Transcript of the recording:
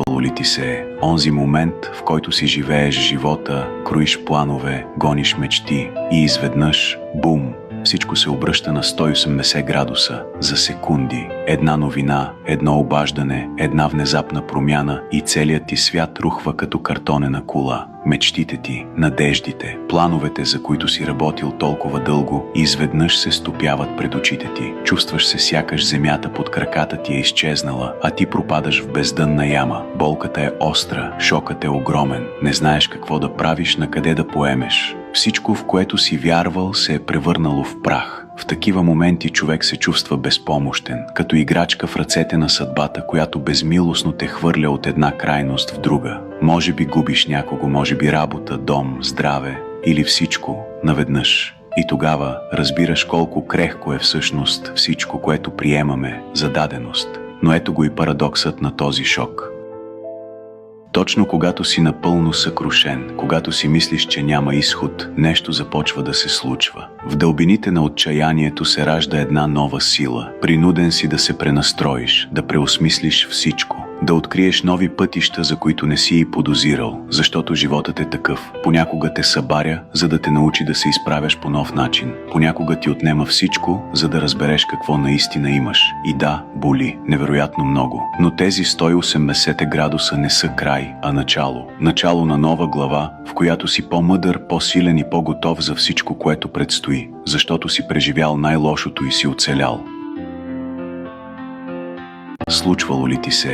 Случвало ли ти се онзи момент, в който си живееш живота, кроиш планове, гониш мечти и изведнъж, бум, всичко се обръща на 180 градуса за секунди. Една новина, едно обаждане, една внезапна промяна и целият ти свят рухва като картонена кула. Мечтите ти, надеждите, плановете, за които си работил толкова дълго, изведнъж се стопяват пред очите ти. Чувстваш се сякаш земята под краката ти е изчезнала, а ти пропадаш в бездънна яма. Болката е остра, шокът е огромен. Не знаеш какво да правиш, на къде да поемеш. Всичко, в което си вярвал, се е превърнало в прах. В такива моменти човек се чувства безпомощен, като играчка в ръцете на съдбата, която безмилостно те хвърля от една крайност в друга. Може би губиш някого, може би работа, дом, здраве или всичко наведнъж. И тогава разбираш колко крехко е всъщност всичко, което приемаме за даденост. Но ето го и парадоксът на този шок. Точно когато си напълно съкрушен, когато си мислиш, че няма изход, нещо започва да се случва. В дълбините на отчаянието се ражда една нова сила. Принуден си да се пренастроиш, да преосмислиш всичко, да откриеш нови пътища, за които не си и подозирал, защото животът е такъв. Понякога те събаря, за да те научи да се изправяш по нов начин. Понякога ти отнема всичко, за да разбереш какво наистина имаш. И да, боли, невероятно много. Но тези 180 градуса не са край, а начало. Начало на нова глава, в която си по-мъдър, по-силен и по-готов за всичко, което предстои, защото си преживял най-лошото и си оцелял. Случвало ли ти се